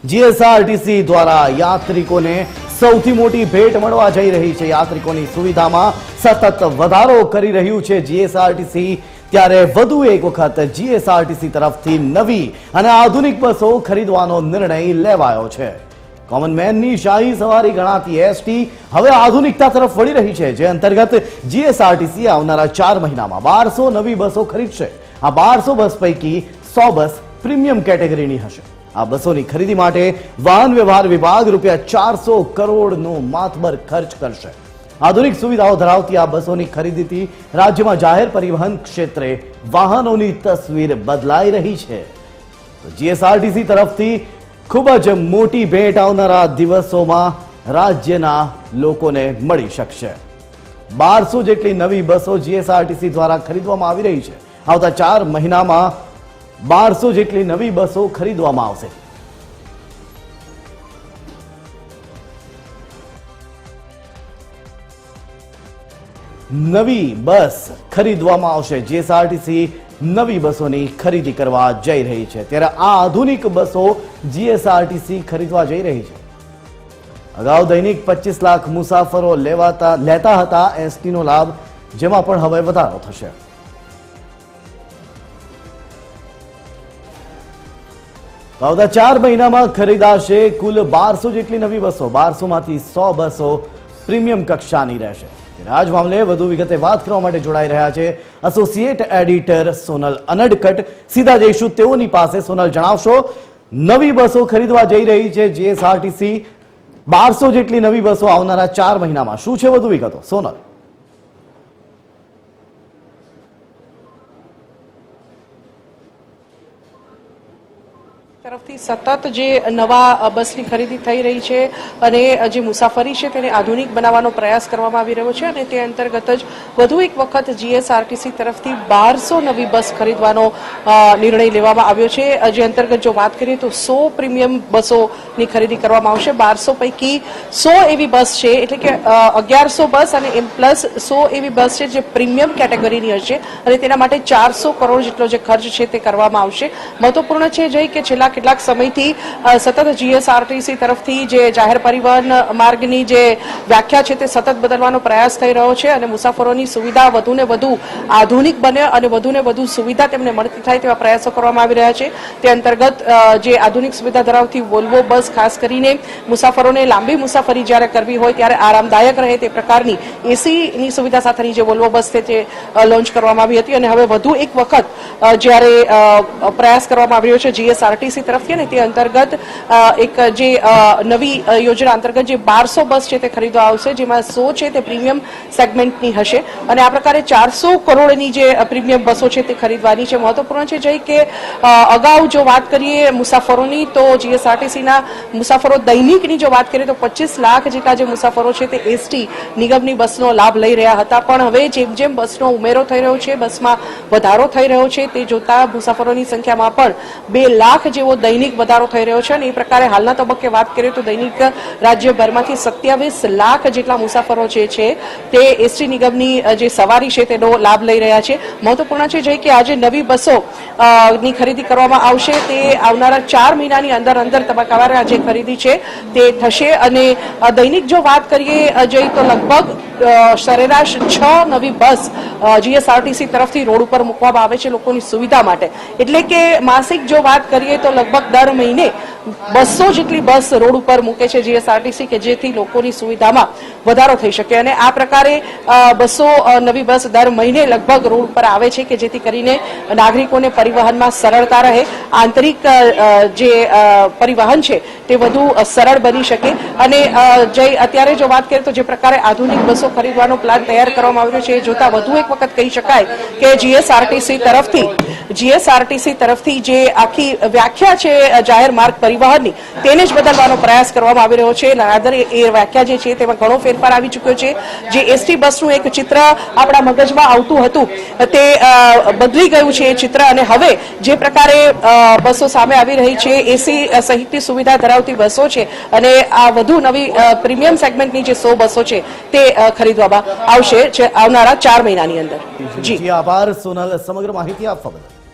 GSRTC દ્વારા યાત્રિકોને સૌથી મોટી ભેટ મળવા જઈ રહી છે। યાત્રિકોની સુવિધામાં સતત વધારો કરી રહ્યું છે જીએસઆરટીસી। ત્યારે વધુ એક વખત જીએસઆરટીસી તરફથી નવી અને આધુનિક બસો ખરીદવાનો નિર્ણય લેવાયો છે। કોમન મેનની શાહી સવારી ગણાતી એસટી હવે આધુનિકતા તરફ વળી રહી છે, જે અંતર્ગત જીએસઆરટીસી આવનારા 4 મહિનામાં 1200 નવી બસો ખરીદશે। આ 1200 બસ પૈકી 100 બસ પ્રીમિયમ કેટેગરીની હશે। આ બસોની ખરીદી માટે વાહન વ્યવહાર વિભાગ ₹400 કરોડનો માતબર ખર્ચ કરશે। આધુનિક સુવિધાઓ ધરાવતી આ બસોની ખરીદીથી રાજ્યમાં જાહેર પરિવહન ક્ષેત્રે વાહનોની તસવીર બદલાઈ રહી છે। જીએસઆરટીસી તરફથી ખૂબ જ મોટી ભેટ આવનારા દિવસોમાં રાજ્યના લોકોને મળી શકશે। 1200 જેટલી નવી બસો જીએસઆરટીસી દ્વારા ખરીદવામાં આવી રહી છે। આવતા 4 મહિનામાં 1200 જેટલી નવી બસો ખરીદવામાં આવશે। નવી બસ ખરીદવામાં આવશે। જીએસઆરટીસી નવી બસોની ખરીદી કરવા જઈ રહી છે, ત્યારે આ આધુનિક બસો જીએસઆરટીસી ખરીદવા જઈ રહી છે। અગાઉ દૈનિક 25 લાખ મુસાફરો લેતા હતા એસટીનો લાભ, જેમાં પણ હવે વધારો થશે। આવતા 4 મહિનામાં ખરીદાશે કુલ 1200 જેટલી નવી બસો। 1200 માંથી 100 બસો પ્રીમિયમ કક્ષાની રહેશે। આજ મામલે વધુ વિગતે વાત કરવા માટે જોડાઈ રહ્યા છે એસોસિએટ એડિટર સોનલ અનડકટ। સીધા જઈશું તેઓની પાસે। સોનલ, જણાવશો, નવી બસો ખરીદવા જઈ રહી છે જીએસઆરટીસી, 1200 જેટલી નવી બસો આવનારા 4 મહિનામાં, શું છે વધુ વિગતો? સોનલ। તરફથી સતત જે નવા બસની ખરીદી થઈ રહી છે અને જે મુસાફરી છે તેને આધુનિક બનાવવાનો પ્રયાસ કરવામાં આવી રહ્યો છે, અને તે અંતર્ગત જ વધુ એક વખત જીએસઆરટીસી તરફથી 1200 નવી બસ ખરીદવાનો નિર્ણય લેવામાં આવ્યો છે। જે અંતર્ગત જો વાત કરીએ તો 100 પ્રીમિયમ બસોની ખરીદી કરવામાં આવશે। 1200 પૈકી 100 એવી બસ છે, એટલે કે 1100 બસ અને એમ પ્લસ 100 એવી બસ છે જે પ્રીમિયમ કેટેગરીની હશે, અને તેના માટે 400 કરોડ જેટલો જે ખર્ચ છે તે કરવામાં આવશે। મહત્વપૂર્ણ છે જય કે છેલ્લા કેટલાક સમયથી સતત જીએસઆરટીસી તરફથી જે જાહેર પરિવહન માર્ગની જે વ્યાખ્યા છે તે સતત બદલવાનો પ્રયાસ થઈ રહ્યો છે, અને મુસાફરોની સુવિધા વધુને વધુ આધુનિક બને અને વધુને વધુ સુવિધા તેમને મળતી થાય તેવા પ્રયાસો કરવામાં આવી રહ્યા છે। તે અંતર્ગત જે આધુનિક સુવિધા ધરાવતી વોલ્વો બસ ખાસ કરીને મુસાફરોને લાંબી મુસાફરી જ્યારે કરવી હોય ત્યારે આરામદાયક રહે તે પ્રકારની એસીની સુવિધા સાથેની જે વોલ્વો બસ છે તે લોન્ચ કરવામાં આવી હતી, અને હવે વધુ એક વખત જ્યારે પ્રયાસ કરવામાં આવી રહ્યો છે જીએસઆરટીસી તરફથી, અને તે અંતર્ગત એક જે નવી યોજના અંતર્ગત જે 1200 બસ છે તે ખરીદવા આવશે, જેમાં 100 છે તે પ્રીમિયમ સેગમેન્ટની હશે, અને આ પ્રકારે 400 કરોડની જે પ્રીમિયમ બસો છે તે ખરીદવાની છે। મહત્વપૂર્ણ છે જય કે અગાઉ જો વાત કરીએ મુસાફરોની તો જીએસઆરટીસીના મુસાફરો દૈનિકની જો વાત કરીએ તો 25 લાખ જેટલા જે મુસાફરો છે તે એસટી નિગમની બસનો લાભ લઈ રહ્યા હતા, પણ હવે જેમ જેમ બસનો ઉમેરો થઈ રહ્યો છે, બસમાં વધારો થઈ રહ્યો છે, તે જોતા મુસાફરોની સંખ્યામાં પણ 2 લાખ જેવો દૈનિક વધારો થઈ રહ્યો છે। અને એ પ્રકારે હાલના તબક્કે વાત કરીએ તો દૈનિક રાજ્યભરમાંથી 27 લાખ જેટલા મુસાફરો જે છે તે એસટી નિગમની જે સવારી છે તેનો લાભ લઈ રહ્યા છે। મહત્વપૂર્ણ છે જે કે આજે નવી બસો ની ખરીદી કરવામાં આવશે, તે આવનારા 4 મહિનાની અંદર તબક્કાવાર જે ખરીદી છે તે થશે, અને દૈનિક જો વાત કરીએ જઈ તો લગભગ સરેરાશ 6 નવી બસ જીએસઆરટીસી તરફથી રોડ ઉપર મૂકવામાં આવે છે લોકોની સુવિધા માટે। એટલે કે માસિક જો વાત કરીએ તો લગભગ દર મહિને 200 જેટલી બસ રોડ ઉપર મૂકે છે જીએસઆરટીસી, કે જેથી લોકોની સુવિધામાં વધારો થઈ શકે, અને આ પ્રકારે 200 નવી બસ દર મહિને લગભગ રોડ ઉપર આવે છે, કે જેથી કરીને નાગરિકોને પરિવહનમાં સરળતા રહે, આંતરિક જે પરિવહન છે તે વધુ સરળ બની શકે। અને જે અત્યારે જો વાત કરીએ તો જે પ્રકારે આધુનિક બસો ખરીદવાનો પ્લાન તૈયાર કરવામાં આવ્યો છે, એ જોતા વધુ એક વખત કહી શકાય કે જીએસઆરટીસી તરફથી જે આખી વ્યાખ્યા છે જાહેર માર્ગ પરિવહનની તેને જ બદલવાનો પ્રયાસ કરવામાં આવી રહ્યો છે। એ વ્યાખ્યા જે છે તેમાં ઘણો ફેરફાર આવી ચૂક્યો છે। જે એસટી બસનું એક ચિત્ર આપણા મગજમાં આવતું હતું તે બદલી ગયું છે એ ચિત્ર, અને હવે જે પ્રકારે બસો સામે આવી રહી છે, એસી સહિતની સુવિધા ધરાવતી બસો છે, અને આ વધુ નવી પ્રીમિયમ સેગમેન્ટની જે 100 બસો છે તે ખરીદવામાં આવશે આવનારા 4 મહિનાની અંદર। જી આભાર સોનલ, સમગ્ર માહિતી આપવા બદલ।